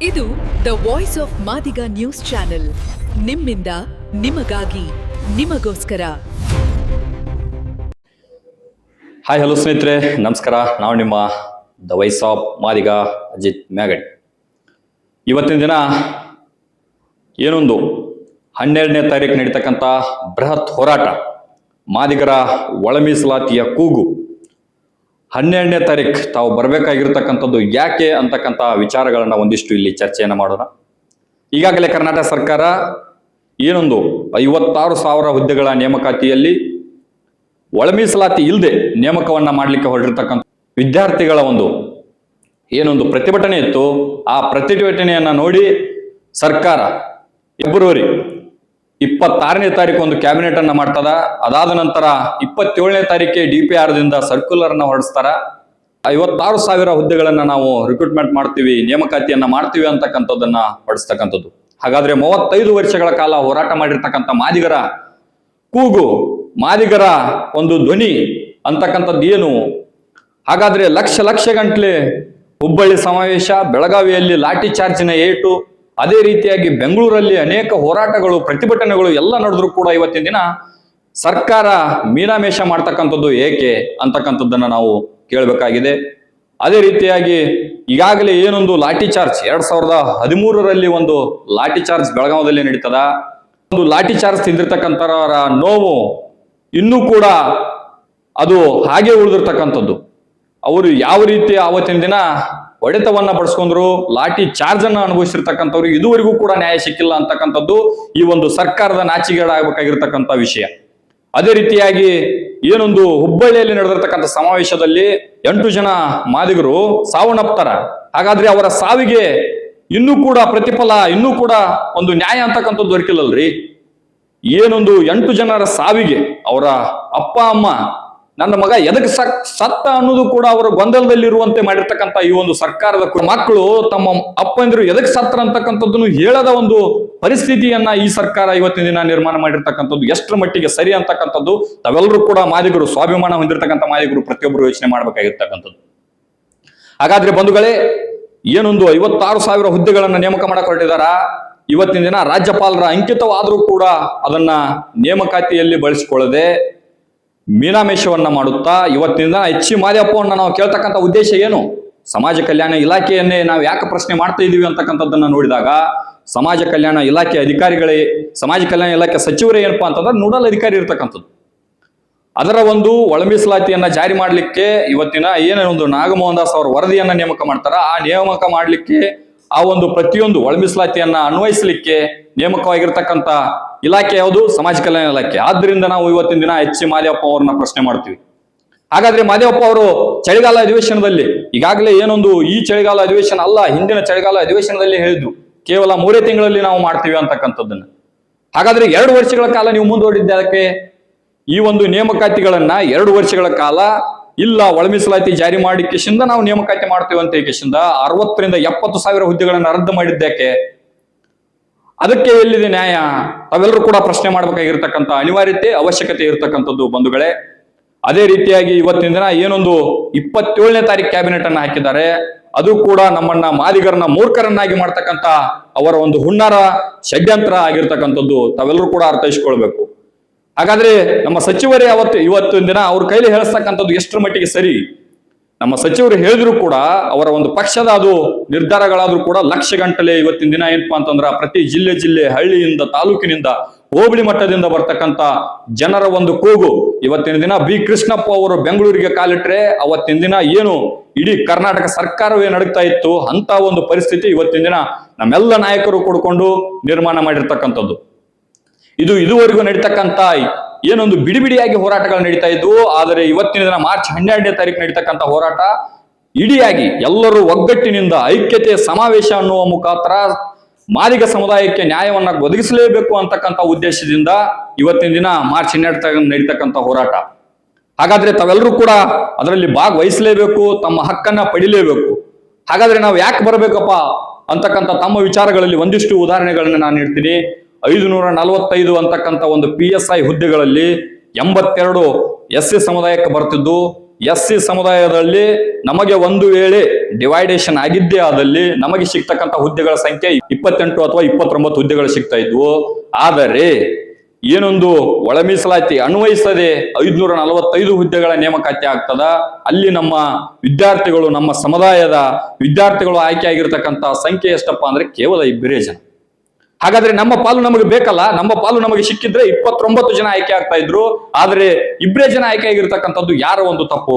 ಇದು the voice of Madiga news channel. ನಿಮ್ಮಿಂದ ನಿಮಗಾಗಿ ನಿಮಗೋಸ್ಕರ. ಹಾಯ್ ಹಲೋ ಸ್ನೇಹಿತರೆ, ನಮಸ್ಕಾರ. ನಾವು ನಿಮ್ಮ the voice of Madiga Ajit Magadi. ಇವತ್ತಿನ ದಿನ ಏನೊಂದು 12ನೇ ತಾರೀಕು ನಡೀತಕ್ಕಂಥ ಬೃಹತ್ ಹೋರಾಟ, ಮಾದಿಗರ ಒಳ ಮೀಸಲಾತಿಯ ಕೂಗು. 12ನೇ ತಾರೀಕು ತಾವು ಬರಬೇಕಾಗಿರ್ತಕ್ಕಂಥದ್ದು ಯಾಕೆ ಅಂತಕ್ಕಂಥ ವಿಚಾರಗಳನ್ನ ಒಂದಿಷ್ಟು ಇಲ್ಲಿ ಚರ್ಚೆಯನ್ನು ಮಾಡೋಣ. ಈಗಾಗಲೇ ಕರ್ನಾಟಕ ಸರ್ಕಾರ ಏನೊಂದು 56,000 ಹುದ್ದೆಗಳ ನೇಮಕಾತಿಯಲ್ಲಿ ಒಳ ಮೀಸಲಾತಿ ಇಲ್ಲದೆ ನೇಮಕವನ್ನ ಮಾಡಲಿಕ್ಕೆ ಹೊರಟಿರ್ತಕ್ಕಂಥ ವಿದ್ಯಾರ್ಥಿಗಳ ಏನೊಂದು ಪ್ರತಿಭಟನೆ ಇತ್ತು. ಆ ಪ್ರತಿಭಟನೆಯನ್ನ ನೋಡಿ ಸರ್ಕಾರ ಫೆಬ್ರವರಿ 26ನೇ ತಾರೀಕು ಒಂದು ಕ್ಯಾಬಿನೆಟ್ ಅನ್ನ ಮಾಡ್ತದ. ಅದಾದ ನಂತರ 27ನೇ ತಾರೀಕೆ DPR ದಿಂದ ಸರ್ಕ್ಯುಲರ್ ಅನ್ನ ಹೊರಡಿಸ್ತಾರ. 56,000 ಹುದ್ದೆಗಳನ್ನ ನಾವು ರಿಕ್ರೂಟ್ಮೆಂಟ್ ಮಾಡ್ತೀವಿ, ನೇಮಕಾತಿಯನ್ನ ಮಾಡ್ತೀವಿ ಅಂತಕ್ಕಂಥದ್ದನ್ನ ಹೊರಡಿಸ್ತಕ್ಕಂಥದ್ದು. ಹಾಗಾದ್ರೆ 35 ವರ್ಷಗಳ ಕಾಲ ಹೋರಾಟ ಮಾಡಿರ್ತಕ್ಕಂಥ ಮಾದಿಗರ ಕೂಗು, ಮಾದಿಗರ ಒಂದು ಧ್ವನಿ ಅಂತಕ್ಕಂಥದ್ದು ಏನು? ಹಾಗಾದ್ರೆ ಲಕ್ಷ ಗಂಟ್ಲೆ ಹುಬ್ಬಳ್ಳಿ ಸಮಾವೇಶ, ಬೆಳಗಾವಿಯಲ್ಲಿ ಲಾಠಿ ಚಾರ್ಜಿನ ಏಟು, ಅದೇ ರೀತಿಯಾಗಿ ಬೆಂಗಳೂರಲ್ಲಿ ಅನೇಕ ಹೋರಾಟಗಳು, ಪ್ರತಿಭಟನೆಗಳು ಎಲ್ಲ ನಡೆದ್ರು ಕೂಡ ಇವತ್ತಿನ ದಿನ ಸರ್ಕಾರ ಮೀನಾಮೇಷ ಮಾಡ್ತಕ್ಕಂಥದ್ದು ಏಕೆ ಅಂತಕ್ಕಂಥದ್ದನ್ನ ನಾವು ಕೇಳಬೇಕಾಗಿದೆ. ಅದೇ ರೀತಿಯಾಗಿ ಈಗಾಗಲೇ ಏನೊಂದು ಲಾಠಿ ಚಾರ್ಜ್ 2013ರಲ್ಲಿ ಒಂದು ಲಾಠಿ ಚಾರ್ಜ್ ಬೆಳಗಾವದಲ್ಲಿ ನಡೀತದ. ಒಂದು ಲಾಠಿ ಚಾರ್ಜ್ ತಿಂದಿರ್ತಕ್ಕಂಥವರ ನೋವು ಇನ್ನೂ ಕೂಡ ಅದು ಹಾಗೆ ಉಳಿದಿರ್ತಕ್ಕಂಥದ್ದು. ಅವರು ಯಾವ ರೀತಿ ಆವತ್ತಿನ ದಿನ ಹೊಡೆತವನ್ನ ಪಡಿಸ್ಕೊಂಡ್ರು, ಲಾಠಿ ಚಾರ್ಜ್ ಅನ್ನ ಅನುಭವಿಸಿರ್ತಕ್ಕಂಥವ್ರಿಗೆ ಇದುವರೆಗೂ ಕೂಡ ನ್ಯಾಯ ಸಿಕ್ಕಿಲ್ಲ ಅಂತಕ್ಕಂಥದ್ದು ಈ ಒಂದು ಸರ್ಕಾರದ ನಾಚಿಕೆಗೇಡಾಗಬೇಕಾಗಿರ್ತಕ್ಕಂಥ ವಿಷಯ. ಅದೇ ರೀತಿಯಾಗಿ ಏನೊಂದು ಹುಬ್ಬಳ್ಳಿಯಲ್ಲಿ ನಡೆದಿರ್ತಕ್ಕಂಥ ಸಮಾವೇಶದಲ್ಲಿ 8 ಜನ ಮಾದಿಗರು ಸಾವನ್ನಪ್ತಾರ. ಹಾಗಾದ್ರೆ ಅವರ ಸಾವಿಗೆ ಇನ್ನೂ ಕೂಡ ಪ್ರತಿಫಲ, ಇನ್ನೂ ಕೂಡ ಒಂದು ನ್ಯಾಯ ಅಂತಕ್ಕಂಥದ್ದು ದೊರಕಿಲ್ಲಲ್ರಿ. ಏನೊಂದು 8 ಜನರ ಸಾವಿಗೆ ಅವರ ಅಪ್ಪ ಅಮ್ಮ, ನನ್ನ ಮಗ ಎದಕ್ಕೆ ಸತ್ತ ಅನ್ನೋದು ಕೂಡ ಅವರ ಗೊಂದಲದಲ್ಲಿರುವಂತೆ ಮಾಡಿರ್ತಕ್ಕಂಥ ಈ ಒಂದು ಸರ್ಕಾರದ ಮಕ್ಕಳು ತಮ್ಮ ಅಪ್ಪಂದಿರು ಎದಕ್ಕೆ ಸತ್ರ ಅಂತಕ್ಕಂಥದ್ದನ್ನು ಹೇಳದ ಒಂದು ಪರಿಸ್ಥಿತಿಯನ್ನ ಈ ಸರ್ಕಾರ ಇವತ್ತಿನ ದಿನ ನಿರ್ಮಾಣ ಮಾಡಿರ್ತಕ್ಕಂಥದ್ದು ಎಷ್ಟರ ಮಟ್ಟಿಗೆ ಸರಿ ಅಂತಕ್ಕಂಥದ್ದು ತಾವೆಲ್ಲರೂ ಕೂಡ ಮಾದಿಗರು, ಸ್ವಾಭಿಮಾನ ಹೊಂದಿರತಕ್ಕಂಥ ಮಾದಿಗರು ಪ್ರತಿಯೊಬ್ಬರು ಯೋಚನೆ ಮಾಡಬೇಕಾಗಿರ್ತಕ್ಕಂಥದ್ದು. ಹಾಗಾದ್ರೆ ಬಂಧುಗಳೇ, ಏನೊಂದು 56,000 ಹುದ್ದೆಗಳನ್ನ ನೇಮಕ ಮಾಡಕ್ ಹೊರಟಿದಾರ. ಇವತ್ತಿನ ದಿನ ರಾಜ್ಯಪಾಲರ ಅಂಕಿತವಾದ್ರೂ ಕೂಡ ಅದನ್ನ ನೇಮಕಾತಿಯಲ್ಲಿ ಬಳಸಿಕೊಳ್ಳದೆ ಮೀನಾಮೇಷವನ್ನ ಮಾಡುತ್ತಾ ಇವತ್ತಿನ ಹೆಚ್ಚು ಮಾದೇವಪ್ಪವನ್ನ ನಾವು ಕೇಳ್ತಕ್ಕಂಥ ಉದ್ದೇಶ ಏನು? ಸಮಾಜ ಕಲ್ಯಾಣ ಇಲಾಖೆಯನ್ನೇ ನಾವು ಯಾಕೆ ಪ್ರಶ್ನೆ ಮಾಡ್ತಾ ಇದೀವಿ ಅಂತಕ್ಕಂಥದ್ದನ್ನ ನೋಡಿದಾಗ, ಸಮಾಜ ಕಲ್ಯಾಣ ಇಲಾಖೆ ಅಧಿಕಾರಿಗಳೇ, ಸಮಾಜ ಕಲ್ಯಾಣ ಇಲಾಖೆ ಸಚಿವರೇ ಏನಪ್ಪಾ ಅಂತಂದ್ರೆ ನೋಡಲ್ ಅಧಿಕಾರಿ ಇರ್ತಕ್ಕಂಥದ್ದು. ಅದರ ಒಂದು ಒಳ ಮೀಸಲಾತಿಯನ್ನ ಜಾರಿ ಮಾಡ್ಲಿಕ್ಕೆ ಇವತ್ತಿನ ಏನೊಂದು ನಾಗಮೋಹನ್ ದಾಸ್ ಅವರ ವರದಿಯನ್ನ ನೇಮಕ ಮಾಡ್ತಾರ. ಆ ನೇಮಕ ಮಾಡ್ಲಿಕ್ಕೆ ಆ ಒಂದು ಪ್ರತಿಯೊಂದು ಒಳ ಮೀಸಲಾತಿಯನ್ನ ಅನ್ವಯಿಸಲಿಕ್ಕೆ ನೇಮಕವಾಗಿರ್ತಕ್ಕಂಥ ಇಲಾಖೆ ಯಾವುದು? ಸಮಾಜ ಕಲ್ಯಾಣ ಇಲಾಖೆ. ಆದ್ರಿಂದ ನಾವು ಇವತ್ತಿನ ದಿನ ಮಾದೇವಪ್ಪ ಅವರನ್ನ ಪ್ರಶ್ನೆ ಮಾಡ್ತೀವಿ. ಹಾಗಾದ್ರೆ ಮಾದೇವಪ್ಪ ಅವರು ಚಳಿಗಾಲ ಅಧಿವೇಶನದಲ್ಲಿ, ಈಗಾಗಲೇ ಏನೊಂದು ಈ ಚಳಿಗಾಲ ಅಧಿವೇಶನ ಅಲ್ಲ, ಹಿಂದಿನ ಚಳಿಗಾಲ ಅಧಿವೇಶನದಲ್ಲಿ ಹೇಳಿದ್ರು ಕೇವಲ 3 ತಿಂಗಳಲ್ಲಿ ನಾವು ಮಾಡ್ತೀವಿ ಅಂತಕ್ಕಂಥದ್ದನ್ನ. ಹಾಗಾದ್ರೆ 2 ವರ್ಷಗಳ ಕಾಲ ನೀವು ಮುಂದೂಡಿದ್ದಕ್ಕೆ ಈ ಒಂದು ನೇಮಕಾತಿಗಳನ್ನ 2 ವರ್ಷಗಳ ಕಾಲ ಇಲ್ಲ ಒಳ ಮೀಸಲಾತಿ ಜಾರಿ ಮಾಡಿ ಕೇಶಿಂದ ನಾವು ನೇಮಕಾತಿ ಮಾಡ್ತೀವಿ ಅಂತ ಕೇಶಿಂದ 60 ರಿಂದ 70 ಸಾವಿರ ಹುದ್ದೆಗಳನ್ನ ರದ್ದು ಮಾಡಿದ್ದಕ್ಕೆ ಅದಕ್ಕೆ ಎಲ್ಲಿದೆ ನ್ಯಾಯ? ತಾವೆಲ್ಲರೂ ಕೂಡ ಪ್ರಶ್ನೆ ಮಾಡಬೇಕಾಗಿರ್ತಕ್ಕಂಥ ಅನಿವಾರ್ಯತೆ, ಅವಶ್ಯಕತೆ ಇರತಕ್ಕಂಥದ್ದು ಬಂಧುಗಳೇ. ಅದೇ ರೀತಿಯಾಗಿ ಇವತ್ತಿನ ದಿನ ಏನೊಂದು 27ನೇ ತಾರೀಕು ಕ್ಯಾಬಿನೆಟ್ ಅನ್ನ ಹಾಕಿದ್ದಾರೆ. ಅದು ಕೂಡ ನಮ್ಮನ್ನ ಮಾದಿಗರನ್ನ ಮೂರ್ಖರನ್ನಾಗಿ ಮಾಡ್ತಕ್ಕಂಥ ಅವರ ಒಂದು ಹುನ್ನಾರ ಷಡ್ಯಂತ್ರ ಆಗಿರ್ತಕ್ಕಂಥದ್ದು ತಾವೆಲ್ಲರೂ ಕೂಡ ಅರ್ಥೈಸ್ಕೊಳ್ಬೇಕು. ಹಾಗಾದ್ರೆ ನಮ್ಮ ಸಚಿವರೇ ಇವತ್ತಿನ ದಿನ ಅವ್ರ ಕೈಲಿ ಹೇಳಿಸ್ತಕ್ಕಂಥದ್ದು ಎಷ್ಟರ ಮಟ್ಟಿಗೆ ಸರಿ? ನಮ್ಮ ಸಚಿವರು ಹೇಳಿದ್ರು ಕೂಡ ಅವರ ಒಂದು ಪಕ್ಷದ ಅದು ನಿರ್ಧಾರಗಳಾದ್ರೂ ಕೂಡ ಲಕ್ಷ ಗಂಟಲೆ ಇವತ್ತಿನ ದಿನ ಏನಪ್ಪಾ ಅಂತಂದ್ರ ಪ್ರತಿ ಜಿಲ್ಲೆ ಹಳ್ಳಿಯಿಂದ, ತಾಲೂಕಿನಿಂದ, ಹೋಬಳಿ ಮಟ್ಟದಿಂದ ಬರ್ತಕ್ಕಂಥ ಜನರ ಒಂದು ಕೂಗು. ಇವತ್ತಿನ ದಿನ ಬಿ ಕೃಷ್ಣಪ್ಪ ಅವರು ಬೆಂಗಳೂರಿಗೆ ಕಾಲಿಟ್ರೆ ಅವತ್ತಿನ ದಿನ ಏನು ಇಡೀ ಕರ್ನಾಟಕ ಸರ್ಕಾರವೇ ನಡೀತಾ ಇತ್ತು, ಅಂತ ಒಂದು ಪರಿಸ್ಥಿತಿ ಇವತ್ತಿನ ದಿನ ನಮ್ಮೆಲ್ಲ ನಾಯಕರು ಕೊಡ್ಕೊಂಡು ನಿರ್ಮಾಣ ಮಾಡಿರ್ತಕ್ಕಂಥದ್ದು. ಇದುವರೆಗೂ ನಡೀತಕ್ಕಂಥ ಏನೊಂದು ಬಿಡಿಯಾಗಿ ಹೋರಾಟಗಳು ನಡೀತಾ ಇದ್ವು. ಆದರೆ ಇವತ್ತಿನ ದಿನ ಮಾರ್ಚ್ 12ನೇ ತಾರೀಕು ನಡೀತಕ್ಕಂಥ ಹೋರಾಟ ಇಡಿಯಾಗಿ ಎಲ್ಲರೂ ಒಗ್ಗಟ್ಟಿನಿಂದ ಐಕ್ಯತೆ ಸಮಾವೇಶ ಅನ್ನುವ ಮುಖಾಂತರ ಮಾದಿಗ ಸಮುದಾಯಕ್ಕೆ ನ್ಯಾಯವನ್ನ ಒದಗಿಸಲೇಬೇಕು ಅಂತಕ್ಕಂಥ ಉದ್ದೇಶದಿಂದ ಇವತ್ತಿನ ದಿನ ಮಾರ್ಚ್ 12 ನಡೀತಕ್ಕಂಥ ಹೋರಾಟ. ಹಾಗಾದ್ರೆ ತಾವೆಲ್ಲರೂ ಕೂಡ ಅದರಲ್ಲಿ ಭಾಗವಹಿಸಲೇಬೇಕು, ತಮ್ಮ ಹಕ್ಕನ್ನ ಪಡಿಲೇಬೇಕು. ಹಾಗಾದ್ರೆ ನಾವು ಯಾಕೆ ಬರಬೇಕಪ್ಪ ಅಂತಕ್ಕಂಥ ತಮ್ಮ ವಿಚಾರಗಳಲ್ಲಿ ಒಂದಿಷ್ಟು ಉದಾಹರಣೆಗಳನ್ನ ನಾನು ನೀಡ್ತೀನಿ. 545 ಅಂತಕ್ಕಂಥ ಒಂದು PSI ಹುದ್ದೆಗಳಲ್ಲಿ 82 SC ಸಮುದಾಯಕ್ಕೆ ಬರ್ತಿದ್ದು, SC ಸಮುದಾಯದಲ್ಲಿ ನಮಗೆ ಒಂದು ವೇಳೆ ಡಿವೈಡೇಷನ್ ಆಗಿದ್ದೇ ಆದಲ್ಲಿ ನಮಗೆ ಸಿಗ್ತಕ್ಕಂಥ ಹುದ್ದೆಗಳ ಸಂಖ್ಯೆ 28 ಅಥವಾ 29 ಹುದ್ದೆಗಳು ಸಿಗ್ತಾ ಇದ್ವು. ಆದರೆ ಏನೊಂದು ಒಳ ಮೀಸಲಾತಿ ಅನ್ವಯಿಸದೆ 545 ಹುದ್ದೆಗಳ ನೇಮಕಾತಿ ಆಗ್ತದ. ಅಲ್ಲಿ ನಮ್ಮ ವಿದ್ಯಾರ್ಥಿಗಳು, ನಮ್ಮ ಸಮುದಾಯದ ವಿದ್ಯಾರ್ಥಿಗಳು ಆಯ್ಕೆ ಆಗಿರ್ತಕ್ಕಂಥ ಸಂಖ್ಯೆ ಎಷ್ಟಪ್ಪ ಅಂದ್ರೆ ಕೇವಲ 2 ಜನ. ಹಾಗಾದ್ರೆ ನಮ್ಮ ಪಾಲು ನಮಗೆ ಬೇಕಲ್ಲ, ನಮ್ಮ ಪಾಲು ನಮಗೆ ಸಿಕ್ಕಿದ್ರೆ 29 ಜನ ಆಯ್ಕೆ ಆಗ್ತಾ ಇದ್ರು. ಆದ್ರೆ 2 ಜನ ಆಯ್ಕೆ ಆಗಿರ್ತಕ್ಕಂಥದ್ದು ಯಾರ ಒಂದು ತಪ್ಪು?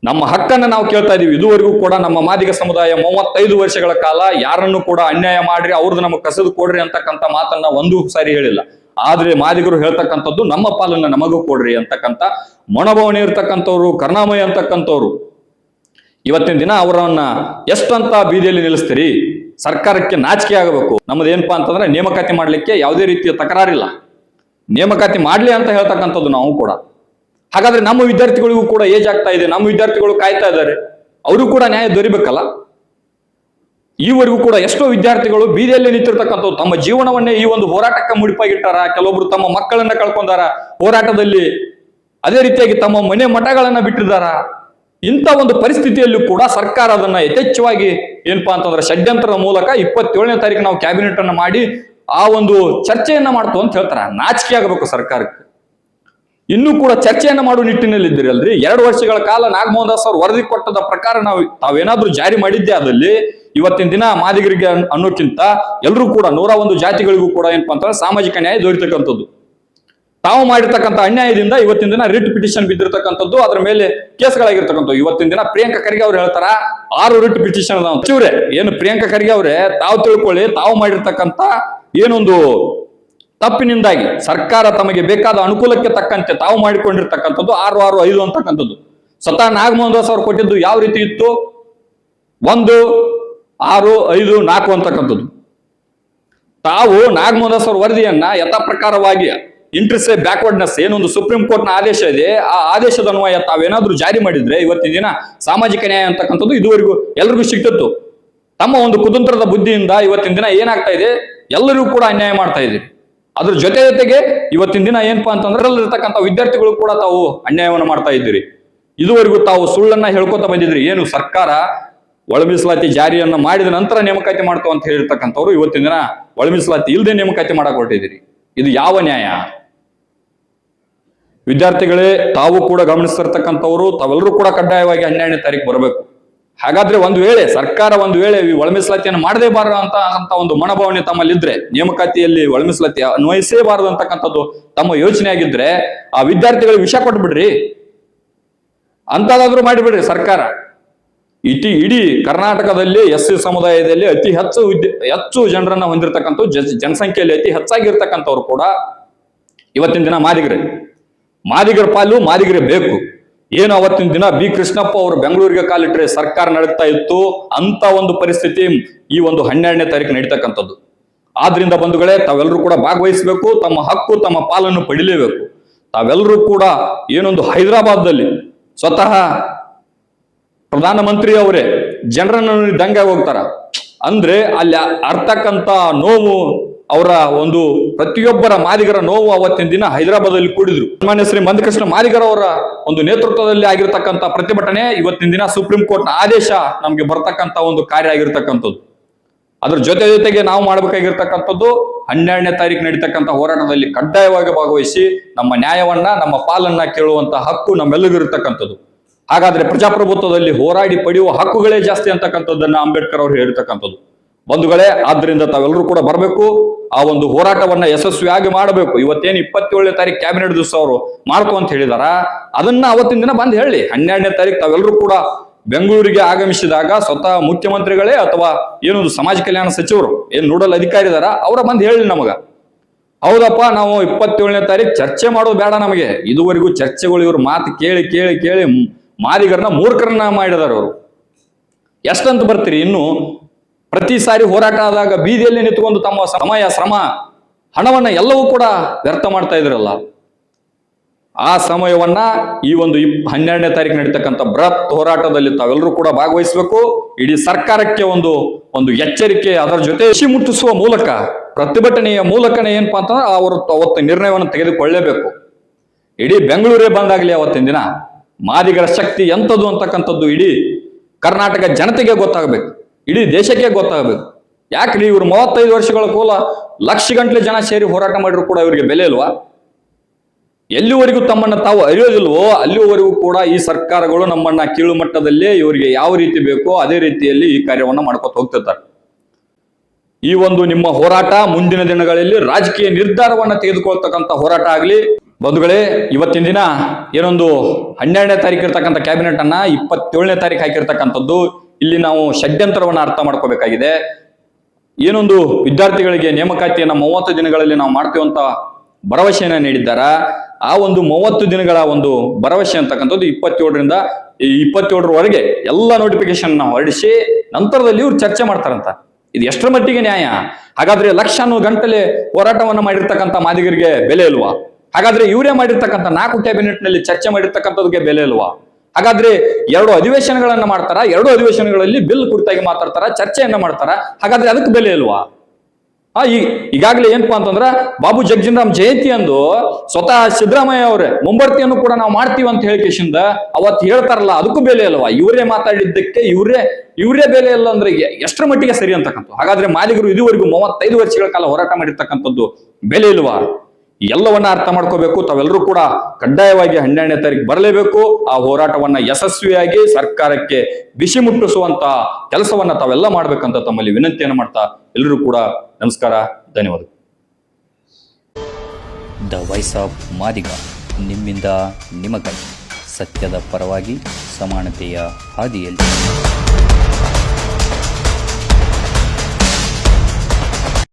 ನಮ್ಮ ಹಕ್ಕನ್ನ ನಾವು ಕೇಳ್ತಾ ಇದೀವಿ. ಇದುವರೆಗೂ ಕೂಡ ನಮ್ಮ ಮಾದಿಗ ಸಮುದಾಯ 35 ವರ್ಷಗಳ ಕಾಲ ಯಾರನ್ನು ಕೂಡ ಅನ್ಯಾಯ ಮಾಡ್ರಿ, ಅವ್ರದ್ದು ನಮಗೆ ಕಸದು ಕೊಡ್ರಿ ಅಂತಕ್ಕಂಥ ಮಾತನ್ನ ಒಂದು ಸಾರಿ ಹೇಳಿಲ್ಲ. ಆದ್ರೆ ಮಾದಿಗರು ಹೇಳ್ತಕ್ಕಂಥದ್ದು ನಮ್ಮ ಪಾಲನ್ನ ನಮಗೂ ಕೊಡ್ರಿ ಅಂತಕ್ಕಂಥ ಮನೋಭಾವನೆ ಇರ್ತಕ್ಕಂಥವ್ರು, ಕರುಣಾಮಯ ಅಂತಕ್ಕಂಥವ್ರು. ಇವತ್ತಿನ ದಿನ ಅವರನ್ನ ಎಷ್ಟಂತ ಬೀದಿಯಲ್ಲಿ ನಿಲ್ಲಿಸ್ತೀರಿ? ಸರ್ಕಾರಕ್ಕೆ ನಾಚಿಕೆ ಆಗಬೇಕು. ನಮ್ಮದೇನಪ್ಪಾ ಅಂತಂದ್ರೆ ನೇಮಕಾತಿ ಮಾಡ್ಲಿಕ್ಕೆ ಯಾವುದೇ ರೀತಿಯ ತಕರಾರಿಲ್ಲ, ನೇಮಕಾತಿ ಮಾಡ್ಲಿ ಅಂತ ಹೇಳ್ತಕ್ಕಂಥದ್ದು ನಾವು ಕೂಡ. ಹಾಗಾದ್ರೆ ನಮ್ಮ ವಿದ್ಯಾರ್ಥಿಗಳಿಗೂ ಕೂಡ ಏಜ್ ಆಗ್ತಾ ಇದೆ, ನಮ್ಮ ವಿದ್ಯಾರ್ಥಿಗಳು ಕಾಯ್ತಾ ಇದ್ದಾರೆ, ಅವರು ಕೂಡ ನ್ಯಾಯ ದೊರಿಬೇಕಲ್ಲ. ಈವರೆಗೂ ಕೂಡ ಎಷ್ಟೋ ವಿದ್ಯಾರ್ಥಿಗಳು ಬೀದಿಯಲ್ಲಿ ನಿಂತಿರ್ತಕ್ಕಂಥದ್ದು ತಮ್ಮ ಜೀವನವನ್ನೇ ಈ ಒಂದು ಹೋರಾಟಕ್ಕೆ ಮುಡಿಪಾಗಿಟ್ಟಾರ. ಕೆಲವೊಬ್ರು ತಮ್ಮ ಮಕ್ಕಳನ್ನ ಕಳ್ಕೊಂಡಾರ ಹೋರಾಟದಲ್ಲಿ, ಅದೇ ರೀತಿಯಾಗಿ ತಮ್ಮ ಮನೆ ಮಠಗಳನ್ನ ಬಿಟ್ಟಿದ್ದಾರ. ಇಂಥ ಒಂದು ಪರಿಸ್ಥಿತಿಯಲ್ಲೂ ಕೂಡ ಸರ್ಕಾರ ಅದನ್ನ ಯಥೇಚ್ಛವಾಗಿ ಏನಪ್ಪಾ ಅಂತಂದ್ರೆ ಷಡ್ಯಂತ್ರದ ಮೂಲಕ 27ನೇ ತಾರೀಕು ನಾವು ಕ್ಯಾಬಿನೆಟ್ ಅನ್ನ ಮಾಡಿ ಆ ಒಂದು ಚರ್ಚೆಯನ್ನ ಮಾಡ್ತು ಅಂತ ಹೇಳ್ತಾರ. ನಾಚಿಕೆ ಆಗಬೇಕು ಸರ್ಕಾರಕ್ಕೆ. ಇನ್ನೂ ಕೂಡ ಚರ್ಚೆಯನ್ನ ಮಾಡುವ ನಿಟ್ಟಿನಲ್ಲಿ ಇದ್ದೀರಿ ಅಲ್ರಿ. 2 ವರ್ಷಗಳ ಕಾಲ ನಾಗಮೋಹನ್ ದಾಸ್ ಅವರು ವರದಿ ಕೊಟ್ಟದ ಪ್ರಕಾರ ತಾವೇನಾದ್ರೂ ಜಾರಿ ಮಾಡಿದ್ದೆ ಆದಲ್ಲಿ ಇವತ್ತಿನ ದಿನ ಮಾದಿಗರಿಗೆ ಅನ್ನೋಕ್ಕಿಂತ ಎಲ್ಲರೂ ಕೂಡ 101 ಜಾತಿಗಳಿಗೂ ಕೂಡ ಏನಪ್ಪಾ ಅಂತಂದ್ರೆ ಸಾಮಾಜಿಕ ನ್ಯಾಯ ದೊರೆತಕ್ಕಂಥದ್ದು. ತಾವು ಮಾಡಿರ್ತಕ್ಕಂಥ ಅನ್ಯಾಯದಿಂದ ಇವತ್ತಿನ ದಿನ ರಿಟ್ ಪಿಟಿಷನ್ ಬಿದ್ದಿರ್ತಕ್ಕಂಥದ್ದು, ಅದರ ಮೇಲೆ ಕೇಸ್ಗಳಾಗಿರ್ತಕ್ಕಂಥದ್ದು. ಇವತ್ತಿನ ದಿನ ಪ್ರಿಯಾಂಕಾ ಖರ್ಗೆ ಅವ್ರು ಹೇಳ್ತಾರ 6 ರಿಟ್ ಪಿಟಿಷನ್ ಅದಾವ್ರೆ. ಏನು ಪ್ರಿಯಾಂಕಾ ಖರ್ಗೆ ಅವ್ರೆ, ತಾವು ತಿಳ್ಕೊಳ್ಳಿ, ತಾವು ಮಾಡಿರ್ತಕ್ಕಂಥ ಏನೊಂದು ತಪ್ಪಿನಿಂದಾಗಿ ಸರ್ಕಾರ ತಮಗೆ ಬೇಕಾದ ಅನುಕೂಲಕ್ಕೆ ತಕ್ಕಂತೆ ತಾವು ಮಾಡಿಕೊಂಡಿರ್ತಕ್ಕಂಥದ್ದು 665 ಅಂತಕ್ಕಂಥದ್ದು. ಸ್ವತಃ ನಾಗಮೋಹನ್ ದಾಸ್ ಅವ್ರು ಕೊಟ್ಟಿದ್ದು ಯಾವ ರೀತಿ ಇತ್ತು? 1, 6, 5, 4 ಅಂತಕ್ಕಂಥದ್ದು. ತಾವು ನಾಗಮೋಹನ್ ದಾಸ್ ಅವ್ರ ವರದಿಯನ್ನ ಯಥಾ ಪ್ರಕಾರವಾಗಿ ಇಂಟ್ರೆಸ್ಟ್ ಬ್ಯಾಕ್ವರ್ಡ್ನೆಸ್ ಏನೊಂದು ಸುಪ್ರೀಂ ಕೋರ್ಟ್ ನ ಆದೇಶ ಇದೆ, ಆ ಆದೇಶದ ಅನ್ವಯ ತಾವೇನಾದ್ರೂ ಜಾರಿ ಮಾಡಿದ್ರೆ ಇವತ್ತಿನ ದಿನ ಸಾಮಾಜಿಕ ನ್ಯಾಯ ಅಂತಕ್ಕಂಥದ್ದು ಇದುವರೆಗೂ ಎಲ್ರಿಗೂ ಸಿಗ್ತಿತ್ತು. ತಮ್ಮ ಒಂದು ಕುತಂತ್ರದ ಬುದ್ಧಿಯಿಂದ ಇವತ್ತಿನ ದಿನ ಏನಾಗ್ತಾ ಇದೆ, ಎಲ್ಲರಿಗೂ ಕೂಡ ಅನ್ಯಾಯ ಮಾಡ್ತಾ ಇದೆ. ಅದ್ರ ಜೊತೆಗೆ ಇವತ್ತಿನ ದಿನ ಏನಪ್ಪಾ ಅಂತಂದ್ರೆ ಇರ್ತಕ್ಕಂಥ ವಿದ್ಯಾರ್ಥಿಗಳು ಕೂಡ ತಾವು ಅನ್ಯಾಯವನ್ನು ಮಾಡ್ತಾ ಇದ್ದೀರಿ. ಇದುವರೆಗೂ ತಾವು ಸುಳ್ಳನ್ನ ಹೇಳ್ಕೊತ ಬಂದಿದ್ರಿ. ಏನು ಸರ್ಕಾರ ಒಳ ಮೀಸಲಾತಿ ಜಾರಿಯನ್ನ ಮಾಡಿದ ನಂತರ ನೇಮಕಾತಿ ಮಾಡ್ತಾವ ಅಂತ ಹೇಳಿರ್ತಕ್ಕಂಥವ್ರು ಇವತ್ತಿನ ದಿನ ಒಳ ಮೀಸಲಾತಿ ಇಲ್ಲದೆ ನೇಮಕಾತಿ ಮಾಡಕ್ ಹೊರಟಿದ್ದೀರಿ. ಇದು ಯಾವ ನ್ಯಾಯ? ವಿದ್ಯಾರ್ಥಿಗಳೇ, ತಾವು ಕೂಡ ಗಮನಿಸ್ತಿರ್ತಕ್ಕಂಥವ್ರು, ತಾವೆಲ್ಲರೂ ಕೂಡ ಕಡ್ಡಾಯವಾಗಿ 12ನೇ ತಾರೀಕು ಬರಬೇಕು. ಹಾಗಾದ್ರೆ ಒಂದು ವೇಳೆ ಸರ್ಕಾರ ಒಳ ಮೀಸಲಾತಿಯನ್ನು ಮಾಡದೇ ಬಾರ ಅಂತ ಒಂದು ಮನೋಭಾವನೆ ತಮ್ಮಲ್ಲಿದ್ರೆ, ನೇಮಕಾತಿಯಲ್ಲಿ ಒಳ ಮೀಸಲಾತಿ ಅನ್ವಯಿಸೇಬಾರದು ಅಂತಕ್ಕಂಥದ್ದು ತಮ್ಮ ಯೋಚನೆ ಆಗಿದ್ರೆ ಆ ವಿದ್ಯಾರ್ಥಿಗಳಿಗೆ ವಿಷ ಕೊಟ್ಬಿಡ್ರಿ, ಅಂತದಾದ್ರೂ ಮಾಡಿಬಿಡ್ರಿ ಸರ್ಕಾರ. ಇಡೀ ಕರ್ನಾಟಕದಲ್ಲಿ SC ಸಮುದಾಯದಲ್ಲಿ ಅತಿ ಹೆಚ್ಚು ಜನರನ್ನ ಹೊಂದಿರತಕ್ಕಂಥ ಜನಸಂಖ್ಯೆಯಲ್ಲಿ ಅತಿ ಹೆಚ್ಚಾಗಿರ್ತಕ್ಕಂಥವ್ರು ಕೂಡ ಇವತ್ತಿನ ದಿನ ಮಾದಿಗರ ಪಾಲು ಮಾದಿಗರೇ ಬೇಕು. ಏನು ಅವತ್ತಿನ ದಿನ ಬಿ ಕೃಷ್ಣಪ್ಪ ಅವರು ಬೆಂಗಳೂರಿಗೆ ಕಾಲಿಟ್ರೆ ಸರ್ಕಾರ ನಡೀತಾ ಇತ್ತು, ಅಂತ ಒಂದು ಪರಿಸ್ಥಿತಿ ಈ ಒಂದು 12ನೇ ತಾರೀಕು ನಡೀತಕ್ಕಂಥದ್ದು. ಆದ್ರಿಂದ ಬಂಧುಗಳೇ, ತಾವೆಲ್ಲರೂ ಕೂಡ ಭಾಗವಹಿಸಬೇಕು, ತಮ್ಮ ಹಕ್ಕು ತಮ್ಮ ಪಾಲನ್ನು ಪಡಿಲೇಬೇಕು. ತಾವೆಲ್ಲರೂ ಕೂಡ ಏನೊಂದು ಹೈದರಾಬಾದ್ದಲ್ಲಿ ಸ್ವತಃ ಪ್ರಧಾನಮಂತ್ರಿ ಅವರೇ ಜನರನ್ನು ದಂಗೆ ಹೋಗ್ತಾರ ಅಂದ್ರೆ ಅಲ್ಲಿ ಅರ್ತಕ್ಕಂತ ನೋವು, ಅವರ ಒಂದು ಪ್ರತಿಯೊಬ್ಬರ ಮಾದಿಗರ ನೋವು ಅವತ್ತಿನ ದಿನ ಹೈದರಾಬಾದಲ್ಲಿ ಕೂಡಿದ್ರು. ಮಾನ್ಯ ಶ್ರೀ ಮಂದಕೃಷ್ಣ ಮಾದಿಗರ ಅವರ ಒಂದು ನೇತೃತ್ವದಲ್ಲಿ ಆಗಿರ್ತಕ್ಕಂಥ ಪ್ರತಿಭಟನೆ ಇವತ್ತಿನ ದಿನ ಸುಪ್ರೀಂ ಕೋರ್ಟ್ ನ ಆದೇಶ ನಮ್ಗೆ ಬರ್ತಕ್ಕಂಥ ಒಂದು ಕಾರ್ಯ ಆಗಿರ್ತಕ್ಕಂಥದ್ದು. ಅದ್ರ ಜೊತೆಗೆ ನಾವು ಮಾಡ್ಬೇಕಾಗಿರ್ತಕ್ಕಂಥದ್ದು 12ನೇ ತಾರೀಕು ನಡೀತಕ್ಕಂಥ ಹೋರಾಟದಲ್ಲಿ ಕಡ್ಡಾಯವಾಗಿ ಭಾಗವಹಿಸಿ ನಮ್ಮ ನ್ಯಾಯವನ್ನ, ನಮ್ಮ ಪಾಲನ್ನ ಕೇಳುವಂತ ಹಕ್ಕು ನಮ್ಮೆಲ್ಲರಿಗೂ ಇರತಕ್ಕಂಥದ್ದು. ಹಾಗಾದ್ರೆ ಪ್ರಜಾಪ್ರಭುತ್ವದಲ್ಲಿ ಹೋರಾಡಿ ಪಡೆಯುವ ಹಕ್ಕುಗಳೇ ಜಾಸ್ತಿ ಅಂತಕ್ಕಂಥದ್ದನ್ನ ಅಂಬೇಡ್ಕರ್ ಅವರು ಹೇಳಿರ್ತಕ್ಕಂಥದ್ದು. ಬಂಧುಗಳೇ, ಆದ್ರಿಂದ ತಾವೆಲ್ಲರೂ ಕೂಡ ಬರಬೇಕು, ಆ ಒಂದು ಹೋರಾಟವನ್ನ ಯಶಸ್ವಿಯಾಗಿ ಮಾಡಬೇಕು. ಇವತ್ತೇನು 27ನೇ ತಾರೀಕು ಕ್ಯಾಬಿನೆಟ್ ದಿವಸ ಅವರು ಮಾಡ್ತು ಅಂತ ಹೇಳಿದಾರ, ಅದನ್ನ ಅವತ್ತಿನ ದಿನ ಬಂದು ಹೇಳಿ. 12ನೇ ತಾರೀಕು ತಾವೆಲ್ಲರೂ ಕೂಡ ಬೆಂಗಳೂರಿಗೆ ಆಗಮಿಸಿದಾಗ ಸ್ವತಃ ಮುಖ್ಯಮಂತ್ರಿಗಳೇ ಅಥವಾ ಏನೊಂದು ಸಮಾಜ ಕಲ್ಯಾಣ ಸಚಿವರು ಏನ್ ನೋಡಲ್ ಅಧಿಕಾರಿ ಇದಾರ ಅವರ ಬಂದು ಹೇಳಿ ನಮಗ, ಹೌದಪ್ಪ ನಾವು 27ನೇ ತಾರೀಕು ಚರ್ಚೆ ಮಾಡೋದು ಬೇಡ, ನಮಗೆ ಇದುವರೆಗೂ ಚರ್ಚೆಗಳು ಇವ್ರ ಮಾತು ಕೇಳಿ ಕೇಳಿ ಕೇಳಿ ಮಾದಿಗರನ್ನ ಮೂರ್ಖರನ್ನ ಮಾಡಿದಾರ ಅವರು. ಎಷ್ಟಂತ ಬರ್ತೀರಿ? ಇನ್ನು ಪ್ರತಿ ಸಾರಿ ಹೋರಾಟ ಆದಾಗ ಬೀದಿಯಲ್ಲಿ ನಿಂತುಕೊಂಡು ತಮ್ಮ ಸಮಯ, ಶ್ರಮ, ಹಣವನ್ನ ಎಲ್ಲವೂ ಕೂಡ ವ್ಯರ್ಥ ಮಾಡ್ತಾ ಇದ್ರಲ್ಲ, ಆ ಸಮಯವನ್ನ ಈ ಒಂದು 12ನೇ ತಾರೀಕು ನಡೀತಕ್ಕಂಥ ಬೃಹತ್ ಹೋರಾಟದಲ್ಲಿ ತಾವೆಲ್ಲರೂ ಕೂಡ ಭಾಗವಹಿಸಬೇಕು. ಇಡೀ ಸರ್ಕಾರಕ್ಕೆ ಒಂದು ಎಚ್ಚರಿಕೆ, ಅದರ ಜೊತೆ ಶಿ ಮುಟ್ಟಿಸುವ ಮೂಲಕ, ಪ್ರತಿಭಟನೆಯ ಮೂಲಕನೇ ಏನಪ್ಪಾ ಅಂತಂದ್ರೆ ಅವರು ಅವತ್ತು ನಿರ್ಣಯವನ್ನು ತೆಗೆದುಕೊಳ್ಳಲೇಬೇಕು. ಇಡೀ ಬೆಂಗಳೂರೇ ಬಂದಾಗಲಿ ಅವತ್ತಿನ ದಿನ ಮಾದಿಗರ ಶಕ್ತಿ ಎಂಥದ್ದು ಅಂತಕ್ಕಂಥದ್ದು ಇಡೀ ಕರ್ನಾಟಕ ಜನತೆಗೆ ಗೊತ್ತಾಗಬೇಕು, ಇಡೀ ದೇಶಕ್ಕೆ ಗೊತ್ತಾಗಬೇಕು. ಯಾಕ್ರಿ ಇವ್ರು 35 ವರ್ಷಗಳ ಕಾಲ ಲಕ್ಷ ಗಂಟ್ಲೆ ಜನ ಸೇರಿ ಹೋರಾಟ ಮಾಡಿದ್ರು ಕೂಡ ಇವರಿಗೆ ಬೆಲೆ ಇಲ್ವಾ? ಎಲ್ಲಿವರೆಗೂ ತಮ್ಮನ್ನ ತಾವು ಅರಿಯೋದಿಲ್ವೋ ಅಲ್ಲಿವರೆಗೂ ಕೂಡ ಈ ಸರ್ಕಾರಗಳು ನಮ್ಮನ್ನ ಕೀಳು ಮಟ್ಟದಲ್ಲಿ ಇವರಿಗೆ ಯಾವ ರೀತಿ ಬೇಕೋ ಅದೇ ರೀತಿಯಲ್ಲಿ ಈ ಕಾರ್ಯವನ್ನ ಮಾಡ್ಕೊತ ಹೋಗ್ತಿರ್ತಾರೆ. ಈ ಒಂದು ನಿಮ್ಮ ಹೋರಾಟ ಮುಂದಿನ ದಿನಗಳಲ್ಲಿ ರಾಜಕೀಯ ನಿರ್ಧಾರವನ್ನ ತೆಗೆದುಕೊಳ್ತಕ್ಕಂಥ ಹೋರಾಟ ಆಗಲಿ. ಬಂಧುಗಳೇ, ಇವತ್ತಿನ ದಿನ ಏನೊಂದು 12ನೇ ತಾರೀಕು ಇರ್ತಕ್ಕಂಥ ಕ್ಯಾಬಿನೆಟ್ ಅನ್ನ 27ನೇ ತಾರೀಕು ಹಾಕಿರ್ತಕ್ಕಂಥದ್ದು. ಇಲ್ಲಿ ನಾವು ಷಡ್ಯಂತ್ರವನ್ನ ಅರ್ಥ ಮಾಡ್ಕೋಬೇಕಾಗಿದೆ. ಏನೊಂದು ವಿದ್ಯಾರ್ಥಿಗಳಿಗೆ ನೇಮಕಾತಿಯನ್ನ 30 ದಿನಗಳಲ್ಲಿ ನಾವು ಮಾಡ್ತೀವಂತ ಭರವಸೆಯನ್ನ ನೀಡಿದ್ದಾರ. ಆ ಒಂದು 30 ದಿನಗಳ ಒಂದು ಭರವಸೆ ಅಂತಕ್ಕಂಥದ್ದು 27ರಿಂದ 27ರವರೆಗೆ ಎಲ್ಲ ನೋಟಿಫಿಕೇಶನ್ ಹೊರಡಿಸಿ ನಂತರದಲ್ಲಿ ಇವ್ರು ಚರ್ಚೆ ಮಾಡ್ತಾರಂತ. ಇದು ಎಷ್ಟರ ಮಟ್ಟಿಗೆ ನ್ಯಾಯ? ಹಾಗಾದ್ರೆ ಲಕ್ಷಾನು ಗಂಟಲೆ ಹೋರಾಟವನ್ನ ಮಾಡಿರ್ತಕ್ಕಂಥ ಮಾದಿಗರಿಗೆ ಬೆಲೆ ಇಲ್ವಾ? ಹಾಗಾದ್ರೆ ಇವರೇ ಮಾಡಿರ್ತಕ್ಕಂಥ 4 ಕ್ಯಾಬಿನೆಟ್ ನಲ್ಲಿ ಚರ್ಚೆ ಮಾಡಿರ್ತಕ್ಕಂಥದಕ್ಕೆ ಬೆಲೆ ಇಲ್ವಾ? ಹಾಗಾದ್ರೆ 2 ಅಧಿವೇಶನಗಳನ್ನ ಮಾಡ್ತಾರ, 2 ಅಧಿವೇಶನಗಳಲ್ಲಿ ಬಿಲ್ ಕುರಿತಾಗಿ ಮಾತಾಡ್ತಾರ, ಚರ್ಚೆಯನ್ನ ಮಾಡ್ತಾರ. ಹಾಗಾದ್ರೆ ಅದಕ್ಕೆ ಬೆಲೆ ಇಲ್ವಾ? ಈಗಾಗಲೇ ಏನಪ್ಪಾ ಅಂತಂದ್ರ ಬಾಬು ಜಗಜೀವನರಾಮ್ ಜಯಂತಿ ಅಂದು ಸ್ವತಃ ಸಿದ್ದರಾಮಯ್ಯ ಅವರೇ ಮುಂಬರ್ತಿಯನ್ನು ಕೂಡ ನಾವು ಮಾಡ್ತೀವಿ ಅಂತ ಹೇಳಿಕೆಶಿಂದ ಅವತ್ತು ಹೇಳ್ತಾರಲ್ಲ, ಅದಕ್ಕೂ ಬೆಲೆ ಇಲ್ವಾ? ಇವರೇ ಮಾತಾಡಿದ್ದಕ್ಕೆ ಇವರೇ ಬೆಲೆ ಇಲ್ಲ ಅಂದ್ರೆ ಎಷ್ಟರ ಮಟ್ಟಿಗೆ ಸರಿ ಅಂತಕ್ಕಂಥ. ಹಾಗಾದ್ರೆ ಮಾದಿಗರು ಇದುವರೆಗೂ 35 ವರ್ಷಗಳ ಕಾಲ ಹೋರಾಟ ಮಾಡಿರ್ತಕ್ಕಂಥದ್ದು ಬೆಲೆ ಇಲ್ವಾ? ಎಲ್ಲವನ್ನ ಅರ್ಥ ಮಾಡ್ಕೋಬೇಕು. ತಾವೆಲ್ಲರೂ ಕೂಡ ಕಡ್ಡಾಯವಾಗಿ 12ನೇ ತಾರೀಕು ಬರಲೇಬೇಕು. ಆ ಹೋರಾಟವನ್ನ ಯಶಸ್ವಿಯಾಗಿ ಸರ್ಕಾರಕ್ಕೆ ಬಿಸಿ ಮುಟ್ಟಿಸುವಂತ ಕೆಲಸವನ್ನ ತಾವೆಲ್ಲ ಮಾಡ್ಬೇಕಂತ ತಮ್ಮಲ್ಲಿ ವಿನಂತಿಯನ್ನು ಮಾಡ್ತಾ ಎಲ್ಲರೂ ಕೂಡ ನಮಸ್ಕಾರ, ಧನ್ಯವಾದ. ದ ವಾಯ್ಸ್ ಆಫ್ ಮಾದಿಗ, ನಿಮ್ಮಿಂದ ನಿಮಗಾಗಿ, ಸತ್ಯದ ಪರವಾಗಿ, ಸಮಾನತೆಯ ಹಾದಿಯಲ್ಲಿ.